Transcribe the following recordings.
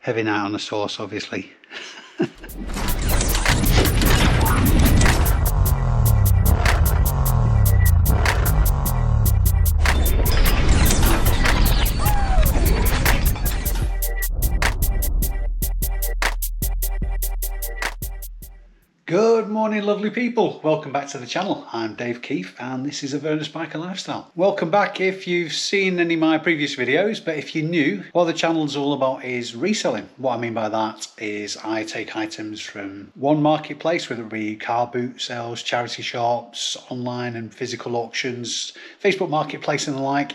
Heavy night on the sauce, obviously. Good morning, lovely people. Welcome back to the channel. I'm Dave Keefe and this is Avernus Biker Lifestyle. Welcome back if you've seen any of my previous videos, but if you're new, what the channel's all about is reselling. What I mean by that is I take items from one marketplace, whether it be car boot sales, charity shops, online and physical auctions, Facebook Marketplace and the like,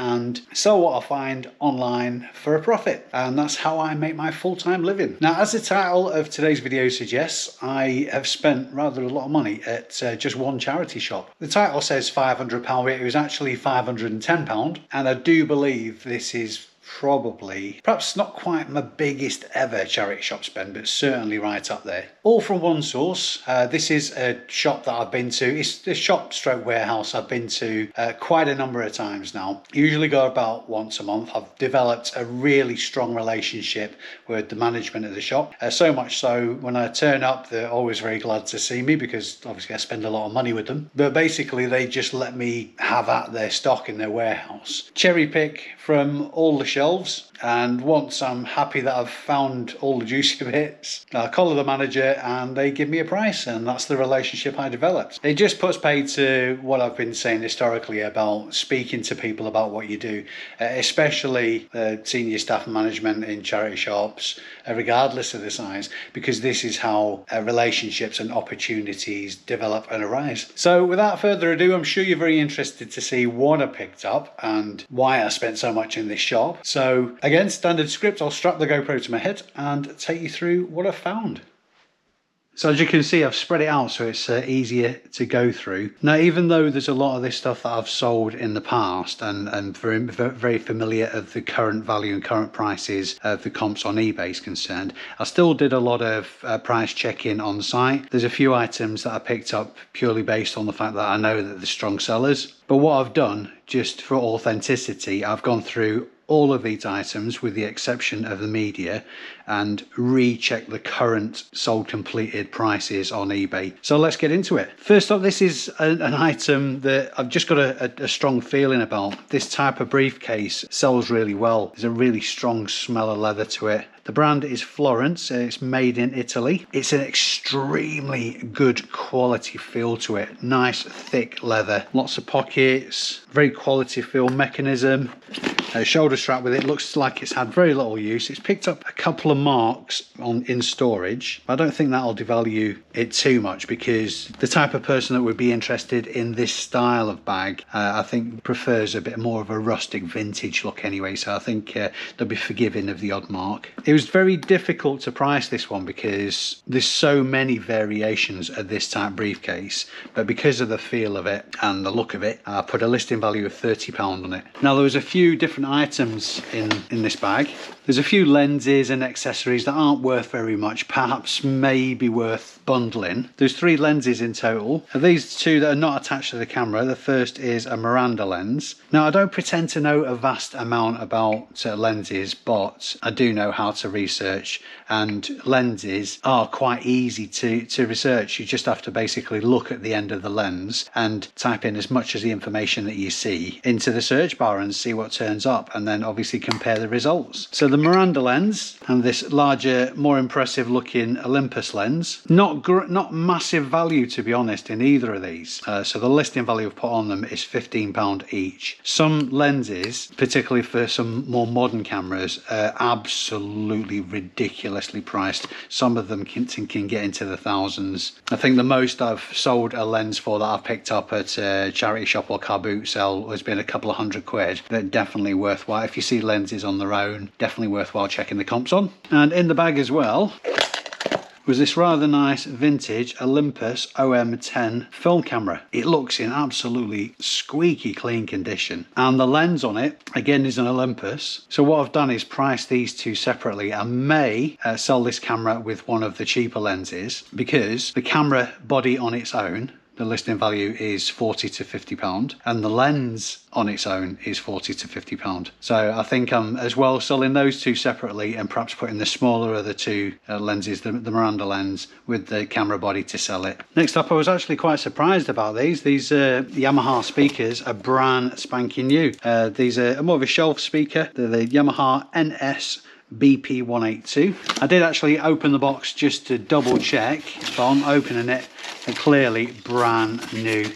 and sell what I find online for a profit. And that's how I make my full-time living. Now, as the title of today's video suggests, I have spent rather a lot of money at just one charity shop. The title says £500, but it was actually £510, and I do believe this is probably, perhaps not quite my biggest ever charity shop spend, but certainly right up there. All from one source. This is a shop that I've been to. It's the shop stroke warehouse I've been to quite a number of times now. Usually go about once a month. I've developed a really strong relationship with the management of the shop. So much so when I turn up, they're always very glad to see me because obviously I spend a lot of money with them. But basically they just let me have at their stock in their warehouse. Cherry pick from all the shelves, and once I'm happy that I've found all the juicy bits, I call the manager and they give me a price, and that's the relationship I developed. It just puts paid to what I've been saying historically about speaking to people about what you do, especially senior staff management in charity shops, regardless of the size, because this is how relationships and opportunities develop and arise. So without further ado, I'm sure you're very interested to see what I picked up and why I spent so much in this shop. So again, standard script, I'll strap the GoPro to my head and take you through what I've found. So as you can see, I've spread it out so it's easier to go through. Now, even though there's a lot of this stuff that I've sold in the past and very familiar of the current value and current prices of the comps on eBay is concerned, I still did a lot of price checking on site. There's a few items that I picked up purely based on the fact that I know that they're strong sellers. But what I've done, just for authenticity, I've gone through all of these items with the exception of the media and recheck the current sold completed prices on eBay. So let's get into it. First up, this is an item that I've just got a strong feeling about. This type of briefcase sells really well. There's a really strong smell of leather to it. The brand is Florence. It's made in Italy. It's an extremely good quality feel to it. Nice thick leather, lots of pockets, very quality feel mechanism. Shoulder strap with it, looks like it's had very little use. It's picked up a couple of marks in storage. I don't think that'll devalue it too much because the type of person that would be interested in this style of bag, I think prefers a bit more of a rustic vintage look anyway, so I think they'll be forgiving of the odd mark. It was very difficult to price this one because there's so many variations of this type briefcase, but because of the feel of it and the look of it, I put a listing value of £30 on it. Now, there was a few different items in this bag. There's a few lenses and accessories that aren't worth very much, perhaps maybe worth bundling. There's 3 lenses in total. These 2 that are not attached to the camera. The first is a Miranda lens. Now, I don't pretend to know a vast amount about lenses, but I do know how to research, and lenses are quite easy to research. You just have to basically look at the end of the lens and type in as much of the information that you see into the search bar and see what turns up, and then obviously compare the results. So the Miranda lens and this larger, more impressive looking Olympus lens, not massive value to be honest in either of these. So the listing value I've put on them is £15 each. Some lenses, particularly for some more modern cameras, are absolutely ridiculously priced. Some of them can get into the thousands. I think the most I've sold a lens for that I've picked up at a charity shop or car boot sale has been a couple of £100. They're definitely worthwhile. If you see lenses on their own, definitely worthwhile checking the comps on. And in the bag as well was this rather nice vintage Olympus OM10 film camera. It looks in absolutely squeaky clean condition, and the lens on it again is an Olympus. So what I've done is price these 2 separately. I may sell this camera with one of the cheaper lenses because the camera body on its own the listing value is £40 to £50, and the lens on its own is £40 to £50. So I think I'm as well selling those two separately and perhaps putting the smaller of the two lenses, the Miranda lens with the camera body, to sell it. Next up, I was actually quite surprised about these. These Yamaha speakers are brand spanking new. These are more of a shelf speaker. They're the Yamaha NS BP182. I did actually open the box just to double check, but on opening it, they're clearly brand new.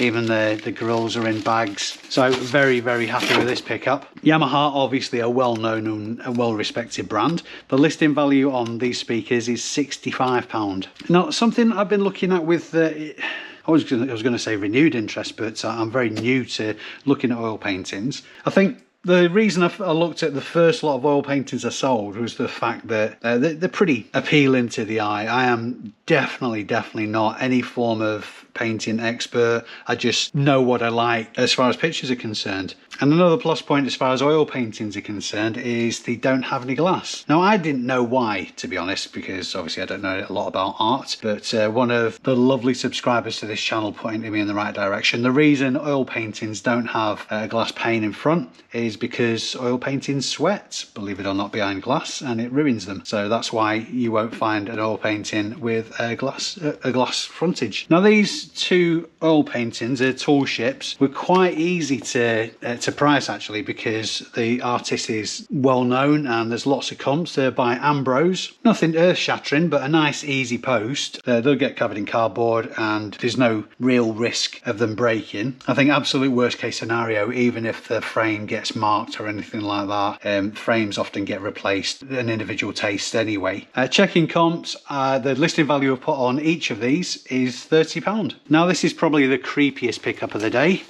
Even the grills are in bags. So very, very happy with this pickup. Yamaha, obviously a well-known and a well-respected brand. The listing value on these speakers is £65. Now, something I've been looking at with I was going to say renewed interest, but I'm very new to looking at oil paintings. I think the reason I looked at the first lot of oil paintings I sold was the fact that they're pretty appealing to the eye. I am definitely not any form of painting expert. I just know what I like as far as pictures are concerned. And another plus point as far as oil paintings are concerned is they don't have any glass. Now, I didn't know why, to be honest, because obviously I don't know a lot about art, but one of the lovely subscribers to this channel pointed me in the right direction. The reason oil paintings don't have a glass pane in front is because oil paintings sweat, believe it or not, behind glass, and it ruins them. So that's why you won't find an oil painting with a glass frontage. Now, these two oil paintings, they're tall ships, were quite easy to price actually, because the artist is well known and there's lots of comps. They're by Ambrose. Nothing earth-shattering, but a nice easy post. They'll get covered in cardboard and there's no real risk of them breaking. I think absolute worst case scenario, even if the frame gets marked or anything like that, frames often get replaced, an individual taste anyway. Checking comps, the listing value I've put on each of these is £30. Now, this is probably the creepiest pickup of the day.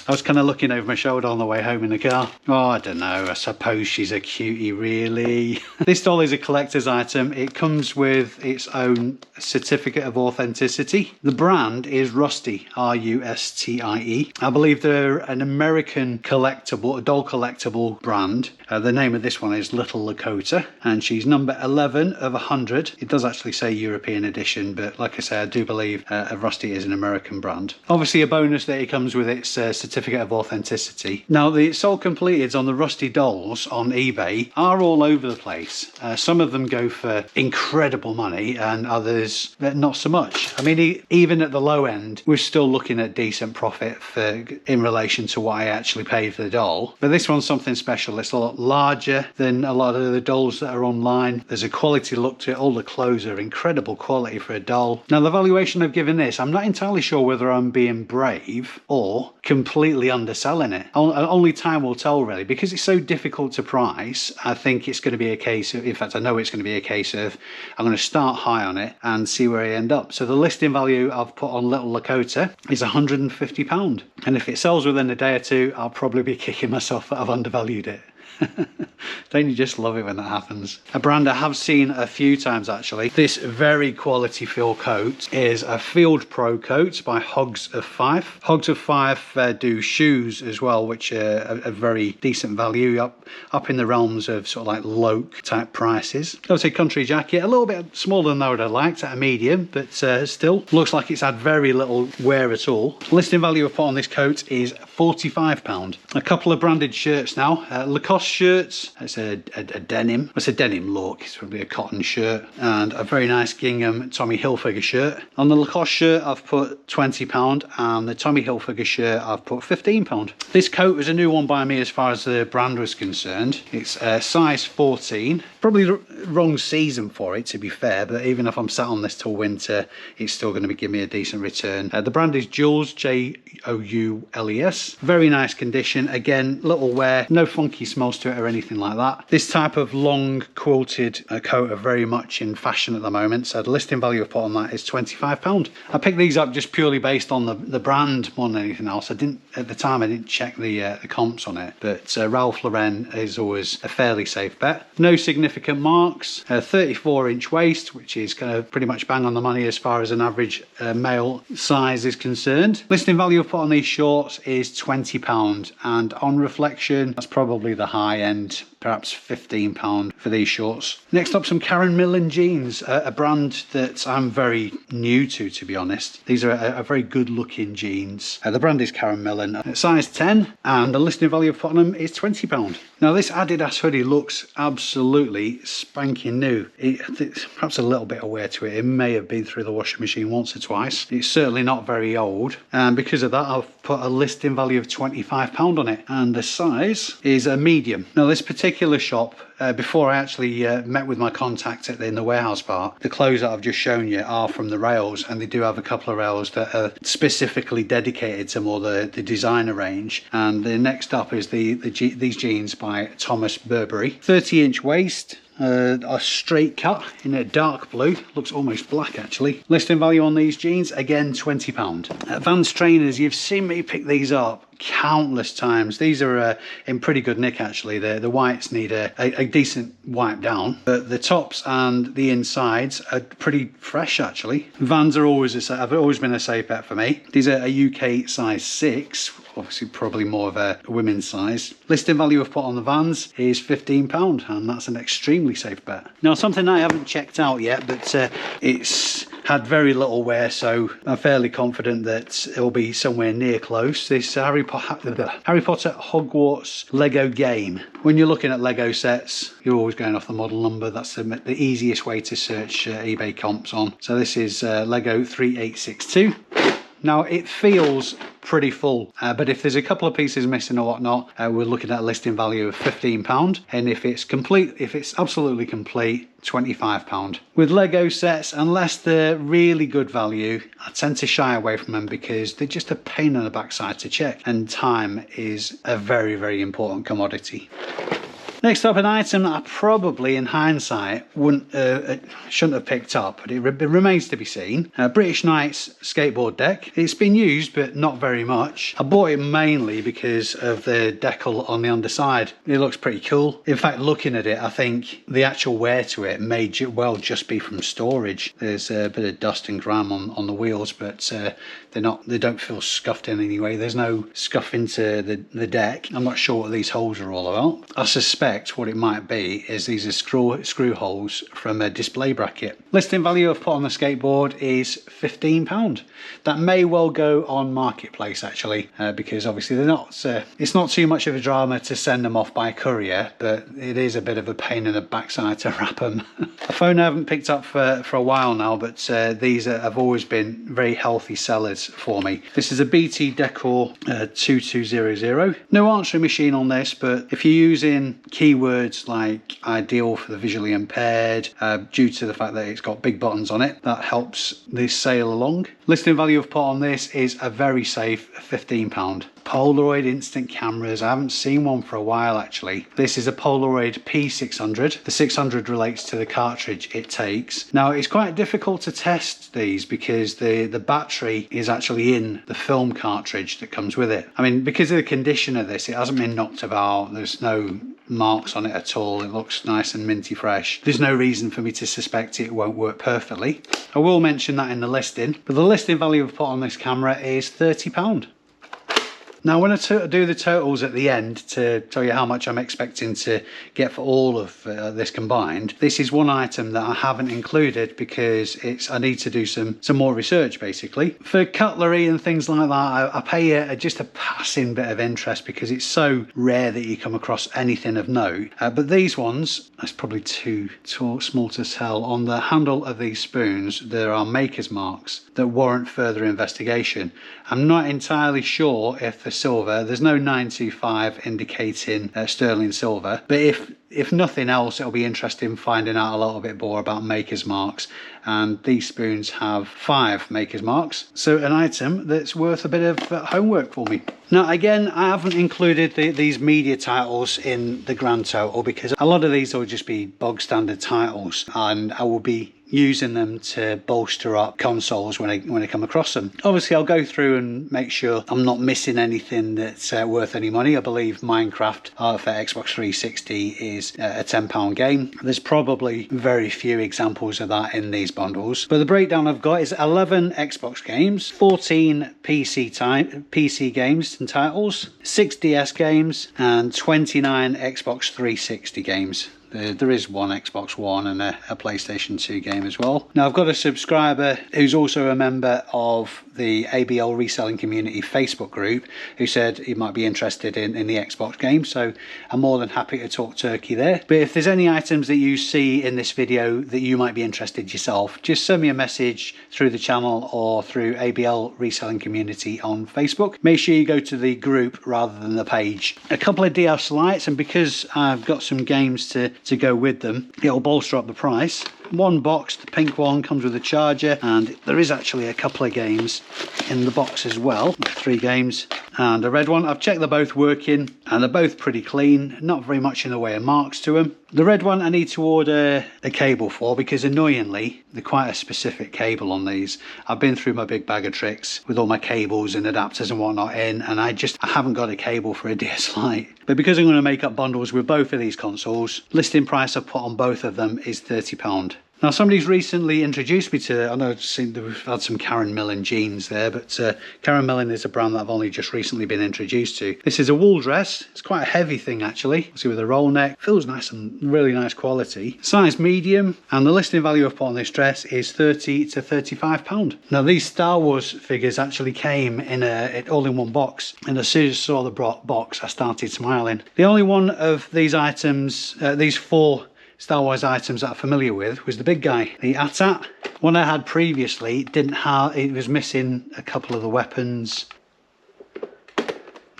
I was kind of looking over my shoulder on the way home in the car. Oh, I don't know, I suppose she's a cutie, really. This doll is a collector's item. It comes with its own certificate of authenticity. The brand is Rustie, R-U-S-T-I-E. I believe they're an American collectible, a doll collectible brand. The name of this one is Little Lakota, and she's number 11 of 100. It does actually say European edition, but like I say, I do believe Rustie is an American brand. Obviously, a bonus that it comes with its certificate of authenticity. Now, the sold completeds on the Rustie dolls on eBay are all over the place. Some of them go for incredible money and others not so much. I mean, even at the low end, we're still looking at decent profit in relation to what I actually paid for the doll. But this one's something special. It's a lot larger than a lot of the dolls that are online. There's a quality look to it. All the clothes are incredible quality for a doll. Now, the valuation I've given this, I'm not entirely sure whether I'm being brave or completely underselling it. Only time will tell, really, because it's so difficult to price. I think it's going to be a case of, in fact, I know it's going to be a case of, I'm going to start high on it and see where I end up. So the listing value I've put on Little Lakota is £150. And if it sells within a day or two, I'll probably be kicking myself that I've undervalued it. Don't you just love it when that happens? A brand I have seen a few times actually. This very quality feel coat is a Field Pro coat by Hogs of Fife. Hogs of Fife do shoes as well, which are a very decent value, up in the realms of sort of like Loke type prices. I would say country jacket, a little bit smaller than I would have liked at a medium, but still looks like it's had very little wear at all. Listing value I put on this coat is £45. A couple of branded shirts now. Lacoste shirts. It's a denim. It's a denim look. It's probably a cotton shirt. And a very nice gingham Tommy Hilfiger shirt. On the Lacoste shirt, I've put £20, and the Tommy Hilfiger shirt, I've put £15. This coat was a new one by me as far as the brand was concerned. It's size 14. Probably the wrong season for it, to be fair, but even if I'm sat on this till winter, it's still going to give me a decent return. The brand is Joules, Joules. Very nice condition. Again, little wear, no funky smells to it or anything like that. This type of long quilted coat are very much in fashion at the moment, so the listing value I put on that is £25. I picked these up just purely based on the brand more than anything else. At the time I didn't check the comps on it, but Ralph Lauren is always a fairly safe bet. No significant marks. 34-inch waist, which is kind of pretty much bang on the money as far as an average male size is concerned. Listing value I put on these shorts is £20, and on reflection, that's probably the high high end, perhaps £15 for these shorts. Next up, some Karen Millen jeans, a brand that I'm very new to be honest. These are a very good looking jeans. The brand is Karen Millen, size 10, and the listing value of putting them is £20. Now this Adidas hoodie looks absolutely spanking new. It's perhaps a little bit of wear to it. It may have been through the washing machine once or twice. It's certainly not very old, and because of that I've put a listing value of £25 on it, and the size is a medium. Now this particular shop, before I actually met with my contact in the warehouse part, the clothes that I've just shown you are from the rails, and they do have a couple of rails that are specifically dedicated to more the designer range. And the next up is these jeans by Thomas Burberry, 30-inch waist, a straight cut in a dark blue, looks almost black actually. Listing value on these jeans, again £20. Vans trainers, you've seen me pick these up countless times. These are in pretty good nick actually. The whites need a decent wipe down, but the tops and the insides are pretty fresh actually. Vans are have always been a safe bet for me. These are a UK size 6, obviously probably more of a women's size. Listing value I've put on the Vans is £15, and that's an extremely safe bet. Now something I haven't checked out yet, but it's had very little wear, so I'm fairly confident that it'll be somewhere near close. This Harry Potter Hogwarts Lego game. When you're looking at Lego sets, you're always going off the model number. That's the easiest way to search eBay comps on. So this is Lego 3862. Now it feels pretty full, but if there's a couple of pieces missing or whatnot, we're looking at a listing value of £15, and if it's absolutely complete, £25. With Lego sets, unless they're really good value, I tend to shy away from them because they're just a pain in the backside to check, and time is a very, very important commodity. Next up, an item that I probably, in hindsight, shouldn't have picked up, but it remains to be seen. British Knights skateboard deck. It's been used, but not very much. I bought it mainly because of the decal on the underside. It looks pretty cool. In fact, looking at it, I think the actual wear to it may well just be from storage. There's a bit of dust and grime on the wheels, but they don't feel scuffed in any way. There's no scuff into the deck. I'm not sure what these holes are all about. I suspect what it might be is these are screw holes from a display bracket. Listing value I've put on the skateboard is £15. That may well go on Marketplace actually, because obviously they're not. It's not too much of a drama to send them off by courier, but it is a bit of a pain in the backside to wrap them. A phone I haven't picked up for a while now, but these have always been very healthy sellers for me. This is a BT Decor 2200. No answering machine on this, but if you're using keywords like ideal for the visually impaired, due to the fact that it's got big buttons on it, that helps this sale along. Listing value I've put on this is a very safe £15. Polaroid instant cameras. I haven't seen one for a while actually. This is a Polaroid P600. The 600 relates to the cartridge it takes. Now it's quite difficult to test these because the battery is actually in the film cartridge that comes with it. I mean, because of the condition of this, it hasn't been knocked about. There's no marks on it at all. It looks nice and minty fresh. There's no reason for me to suspect it won't work perfectly. I will mention that in the listing, but the listing value I've put on this camera is £30. Now when I do the totals at the end to tell you how much I'm expecting to get for all of this combined, this is one item that I haven't included because I need to do some more research basically. For cutlery and things like that, I pay just a passing bit of interest because it's so rare that you come across anything of note. But these ones, that's probably too small to tell. On the handle of these spoons, there are maker's marks that warrant further investigation. I'm not entirely sure if the silver, there's no 925 indicating sterling silver, but if nothing else, it'll be interesting finding out a little bit more about maker's marks, and these spoons have 5 maker's marks, so an item that's worth a bit of homework for me. Now again, I haven't included these media titles in the grand total because a lot of these will just be bog standard titles, and I will be using them to bolster up consoles when I come across them. Obviously, I'll go through and make sure I'm not missing anything that's worth any money. I believe Minecraft for Xbox 360 is a £10 game. There's probably very few examples of that in these bundles. But the breakdown I've got is 11 Xbox games, 14 PC games and titles, 6 DS games, and 29 Xbox 360 games. There is one Xbox One and a PlayStation 2 game as well. Now, I've got a subscriber who's also a member of the ABL Reselling Community Facebook group who said he might be interested in the Xbox game, so I'm more than happy to talk turkey there. But if there's any items that you see in this video that you might be interested yourself, just send me a message through the channel or through ABL Reselling Community on Facebook. Make sure you go to the group rather than the page. A couple of DS Lites, and because I've got some games to go with them, it'll bolster up the price. One box, the pink one, comes with a charger, and there is actually a couple of games in the box as well. 3 games and a red one. I've checked they're both working and they're both pretty clean, not very much in the way of marks to them. The red one I need to order a cable for, because annoyingly they're quite a specific cable on these. I've been through my big bag of tricks with all my cables and adapters and whatnot in, and I haven't got a cable for a DS Lite. But because I'm going to make up bundles with both of these consoles, listing price I've put on both of them is £30. Now, somebody's recently introduced me to, I know we've had some Karen Millen jeans there, but Karen Millen is a brand that I've only just recently been introduced to. This is a wool dress. It's quite a heavy thing, actually. See, with a roll neck. Feels nice and really nice quality. Size medium, and the listing value I've put on this dress is £30 to £35. Now, these Star Wars figures actually came in all in one box, and as soon as I saw the box, I started smiling. The only one of these items, these 4 Star Wars items that I'm familiar with, was the big guy, the AT-AT. One I had previously it was missing a couple of the weapons.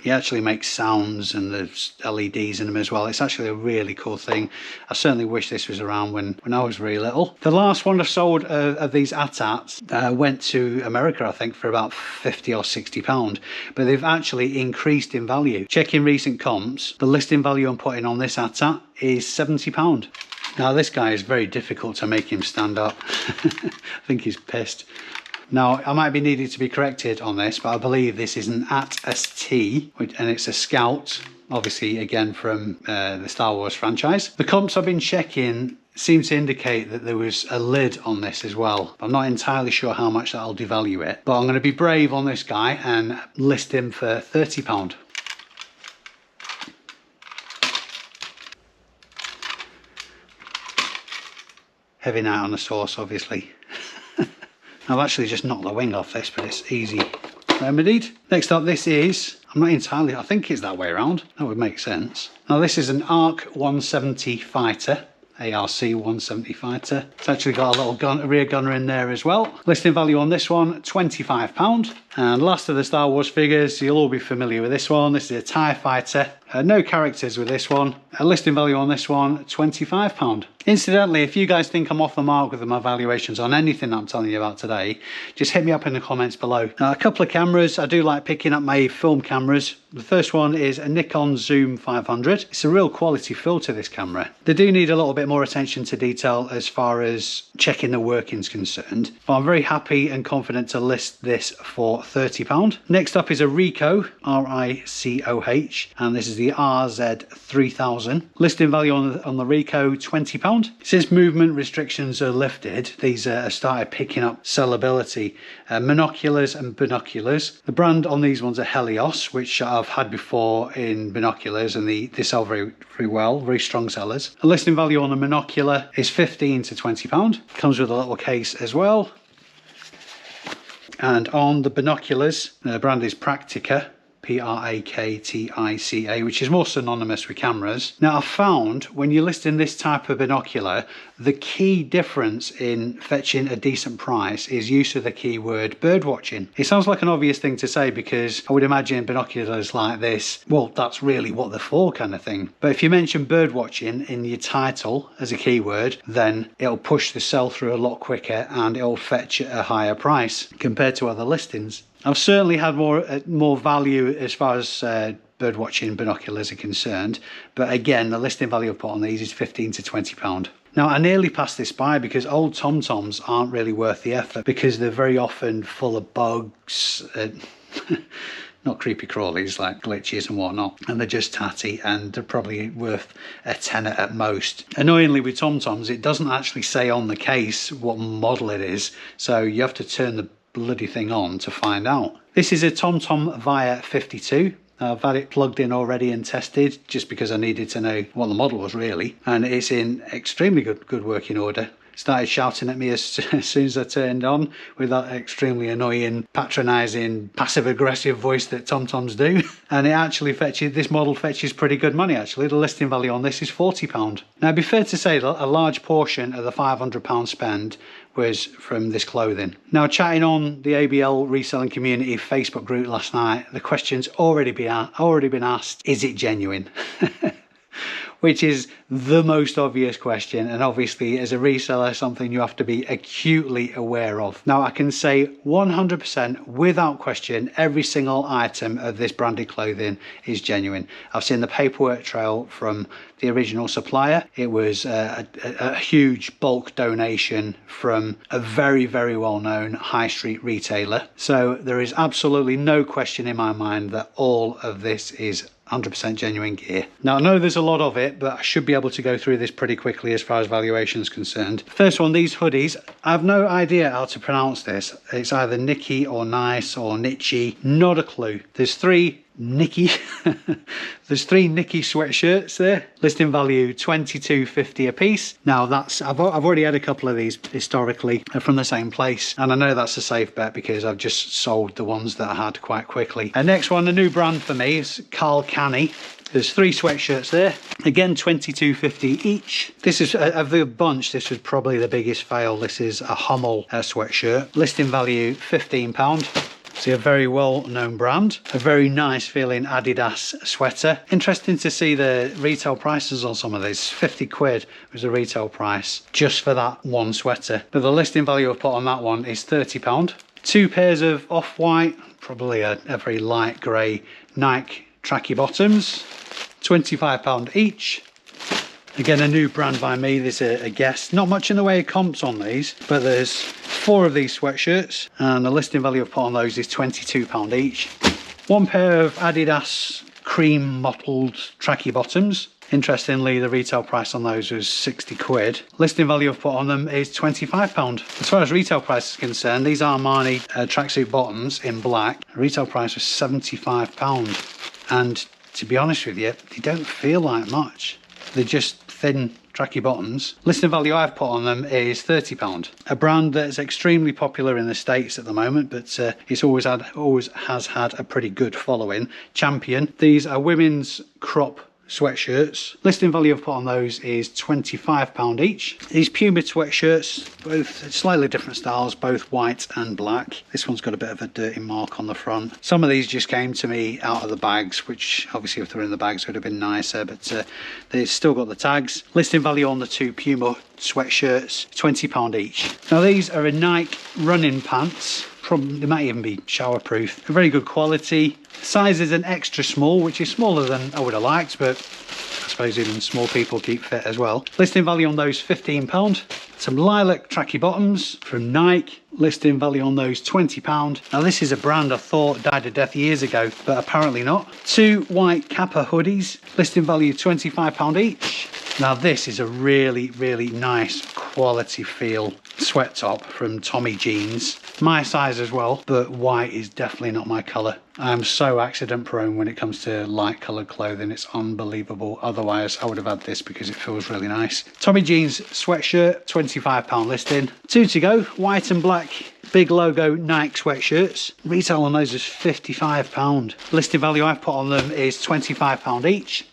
He actually makes sounds, and there's LEDs in them as well. It's actually a really cool thing. I certainly wish this was around when I was really little. The last one I sold of these AT-ATs went to America, I think, for about £50 or £60, but they've actually increased in value. Checking recent comps, the listing value I'm putting on this AT-AT is £70. Now, this guy is very difficult to make him stand up. I think he's pissed. Now, I might be needed to be corrected on this, but I believe this is an AT-ST, and it's a Scout, obviously, again, from the Star Wars franchise. The comps I've been checking seem to indicate that there was a lid on this as well. I'm not entirely sure how much that'll devalue it, but I'm going to be brave on this guy and list him for £30. Heavy night on the sauce, obviously. I've actually just knocked the wing off this, but it's easy remedied. Next up, this is, I'm not entirely, I think it's that way around. That would make sense. Now, this is an ARC 170 fighter. ARC 170 fighter. It's actually got a little rear gunner in there as well. Listing value on this one, £25. And last of the Star Wars figures, you'll all be familiar with this one. This is a TIE fighter. No characters with this one. Listing value on this one, £25. Incidentally, if you guys think I'm off the mark with my valuations on anything that I'm telling you about today, just hit me up in the comments below. Now, a couple of cameras. I do like picking up my film cameras. The first one is a Nikon Zoom 500. It's a real quality filter, this camera. They do need a little bit more attention to detail as far as checking the working's concerned, but I'm very happy and confident to list this for £30. Next up is a Ricoh, R-I-C-O-H, and this is the RZ3000. Listing value on the Ricoh, £20. Since movement restrictions are lifted, these are started picking up sellability. Monoculars and binoculars. The brand on these ones are Helios, which I've had before in binoculars, and they sell very, very well, very strong sellers. The listing value on a monocular is £15 to £20. Comes with a little case as well. And on the binoculars, the brand is Praktica, P-R-A-K-T-I-C-A, which is more synonymous with cameras. Now, I've found when you're listing this type of binocular, the key difference in fetching a decent price is use of the keyword bird watching. It sounds like an obvious thing to say, because I would imagine binoculars like this, well, that's really what they're for, kind of thing. But if you mention bird watching in your title as a keyword, then it'll push the sell through a lot quicker and it'll fetch a higher price compared to other listings. I've certainly had more value as far as birdwatching binoculars are concerned, but again, the listing value I've put on these is £15 to £20. Now, I nearly passed this by because old Tom-Toms aren't really worth the effort because they're very often full of bugs, not creepy crawlies, like glitches and whatnot, and they're just tatty, and they're probably worth a tenner at most. Annoyingly with Tom-Toms, it doesn't actually say on the case what model it is, so you have to turn the bloody thing on to find out. This is a TomTom Via 52. I've had it plugged in already and tested just because I needed to know what the model was really, and it's in extremely good working order. Started shouting at me as soon as I turned on with that extremely annoying, patronising, passive-aggressive voice that TomToms do. And it actually this model fetches pretty good money actually. The listing value on this is £40. Now it'd be fair to say that a large portion of the £500 spend was from this clothing. Now, chatting on the ABL reselling community Facebook group last night, the question's already been asked, is it genuine? Which is the most obvious question, and obviously as a reseller something you have to be acutely aware of. Now I can say 100% without question every single item of this branded clothing is genuine. I've seen the paperwork trail from the original supplier. It was a huge bulk donation from a very well known high street retailer, so there is absolutely no question in my mind that all of this is 100% genuine gear. Now I know there's a lot of it, but I should be able to go through this pretty quickly as far as valuation is concerned. First one, these hoodies, I have no idea how to pronounce this. It's either Nicky or Nice or Nitchy, not a clue. There's three Nicky there's three Nicky sweatshirts there, listing value £22.50 a piece. Now that's I've already had a couple of these historically from the same place, and I know that's a safe bet because I've just sold the ones that I had quite quickly. And next one, a new brand for me, is Carl Canny. There's three sweatshirts there, again £22.50 each. This is of the bunch, this was probably the biggest fail. This is a Hummel sweatshirt, listing value £15. See, a very well-known brand, a very nice feeling Adidas sweater. Interesting to see the retail prices on some of these. 50 quid was the retail price just for that one sweater, but the listing value I've put on that one is £30. Two pairs of off-white, probably a very light grey Nike tracky bottoms, £25 each. Again, a new brand by me. There's a guess. Not much in the way of comps on these, but there's 4 of these sweatshirts, and the listing value I've put on those is £22 each. One pair of Adidas cream mottled tracky bottoms. Interestingly, the retail price on those was 60 quid. Listing value I've put on them is £25. As far as retail price is concerned, these Armani tracksuit bottoms in black. The retail price was £75. And to be honest with you, they don't feel like much. They're just thin tracky bottoms. Listing value I've put on them is £30. A brand that's extremely popular in the States at the moment, but it's always has had a pretty good following. Champion. These are women's crop sweatshirts. Listing value I've put on those is £25 each. These Puma sweatshirts, both slightly different styles, both white and black. This one's got a bit of a dirty mark on the front. Some of these just came to me out of the bags, which obviously if they were in the bags would have been nicer, but they've still got the tags. Listing value on the two Puma sweatshirts, £20 each. Now these are a Nike running pants. Probably, they might even be showerproof. They're very good quality. Size is an extra small, which is smaller than I would have liked, but I suppose even small people keep fit as well. Listing value on those £15. Some lilac tracky bottoms from Nike. Listing value on those £20. Now this is a brand I thought died a death years ago, but apparently not. Two white Kappa hoodies. Listing value £25 each. Now this is a really nice quality feel sweat top from Tommy Jeans. My size as well, but white is definitely not my colour. I'm so accident prone when it comes to light coloured clothing, it's unbelievable. Otherwise I would have had this because it feels really nice. Tommy Jeans sweatshirt, £25 listing. 2 to go, white and black big logo Nike sweatshirts. Retail on those is £55. Listing value I've put on them is £25 each.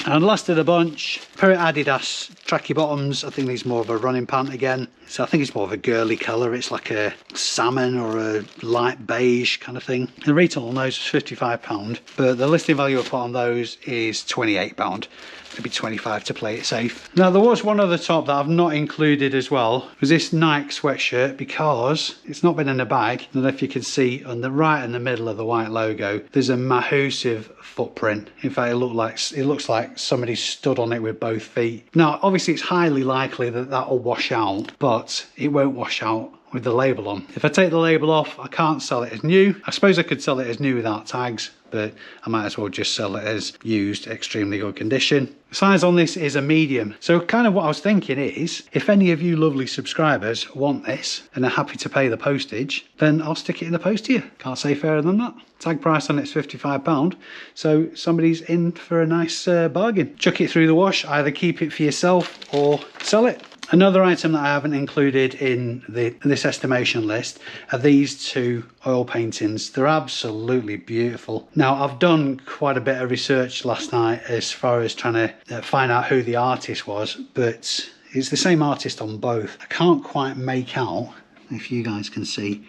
And last of the bunch, pair of Adidas tracky bottoms. I think these are more of a running pant again. So I think it's more of a girly colour. It's like a salmon or a light beige kind of thing. The retail on those is £55, but the listing value I put on those is £28. Maybe 25 to play it safe. Now there was one other top that I've not included as well. It was this Nike sweatshirt because it's not been in a bag. I don't know if you can see on the right in the middle of the white logo, there's a massive footprint. In fact, it looks like somebody stood on it with both feet. Now, obviously it's highly likely that that will wash out, but it won't wash out with the label on. If I take the label off, I can't sell it as new. I suppose I could sell it as new without tags, but I might as well just sell it as used, extremely good condition. The size on this is a medium. So kind of what I was thinking is, if any of you lovely subscribers want this and are happy to pay the postage, then I'll stick it in the post to you. Can't say fairer than that. Tag price on it's £55. So somebody's in for a nice bargain. Chuck it through the wash, either keep it for yourself or sell it. Another item that I haven't included in this estimation list are these two oil paintings. They're absolutely beautiful. Now, I've done quite a bit of research last night as far as trying to find out who the artist was, but it's the same artist on both. I can't quite make out, if you guys can see,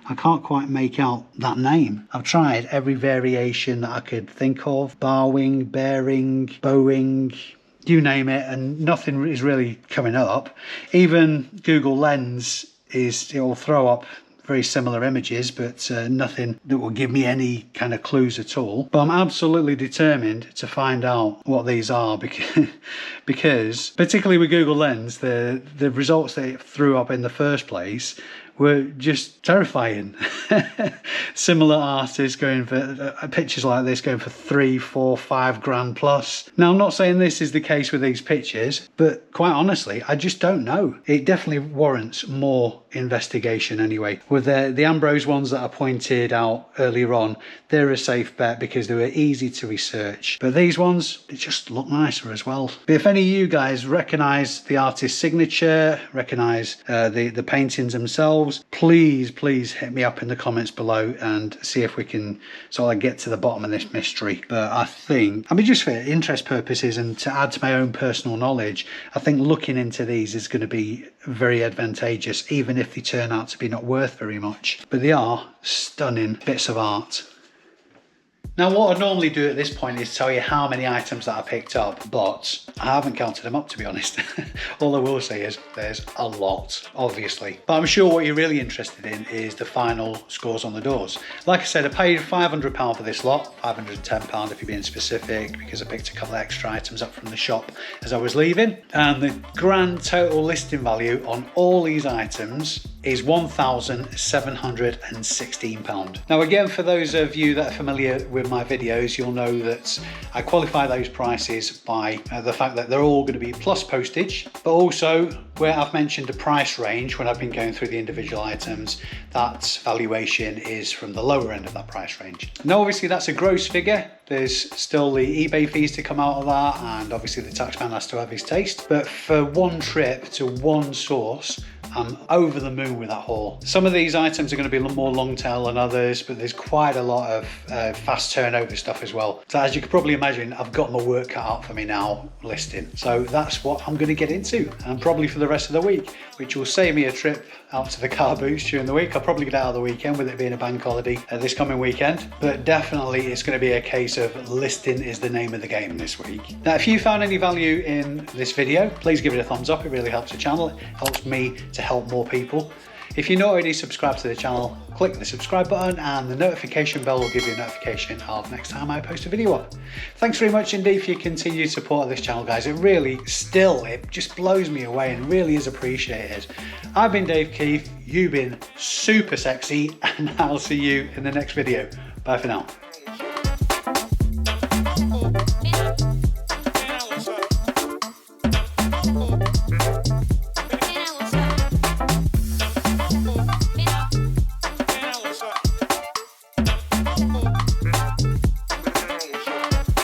I can't quite make out that name. I've tried every variation that I could think of. Barwing, bearing, bowing, you name it, and nothing is really coming up. Even Google Lens it'll throw up very similar images, but nothing that will give me any kind of clues at all. But I'm absolutely determined to find out what these are, because particularly with Google Lens, the results that it threw up in the first place were just terrifying. Similar artists going for pictures like this going for 3, 4, 5 grand plus. Now, I'm not saying this is the case with these pictures, but quite honestly, I just don't know. It definitely warrants more investigation anyway. With the Ambrose ones that I pointed out earlier on, they're a safe bet because they were easy to research. But these ones, they just look nicer as well. But if any of you guys recognise the artist's signature, recognise the paintings themselves, please hit me up in the comments below and see if we can sort of get to the bottom of this mystery. But I think, I mean, just for interest purposes and to add to my own personal knowledge, I think looking into these is going to be very advantageous, even if they turn out to be not worth very much. But they are stunning bits of art. Now, what I normally do at this point is tell you how many items that I picked up, but I haven't counted them up, to be honest. All I will say is there's a lot, obviously. But I'm sure what you're really interested in is the final scores on the doors. Like I said, I paid £500 for this lot, £510 if you're being specific, because I picked a couple of extra items up from the shop as I was leaving. And the grand total listing value on all these items is £1,716. Now, again, for those of you that are familiar with my videos, you'll know that I qualify those prices by the fact that they're all going to be plus postage, but also where I've mentioned a price range when I've been going through the individual items, that valuation is from the lower end of that price range. Now, obviously that's a gross figure. There's still the eBay fees to come out of that, and obviously the taxman has to have his taste. But for one trip to one source, I'm over the moon with that haul. Some of these items are going to be more long tail than others, but there's quite a lot of fast turnover stuff as well. So as you can probably imagine, I've got my work cut out for me now listing. So that's what I'm going to get into, and probably for the rest of the week, which will save me a trip out to the car boots during the week. I'll probably get out of the weekend with it being a bank holiday this coming weekend, but definitely it's going to be a case of listing is the name of the game this week. Now, if you found any value in this video, please give it a thumbs up. It really helps the channel. It helps me to help more people. If you're not already subscribed to the channel, click the subscribe button and the notification bell will give you a notification of next time I post a video up. Thanks very much indeed for your continued support of this channel, guys. It really, it just blows me away and really is appreciated. I've been Dave Keith, you've been super sexy, and I'll see you in the next video. Bye for now.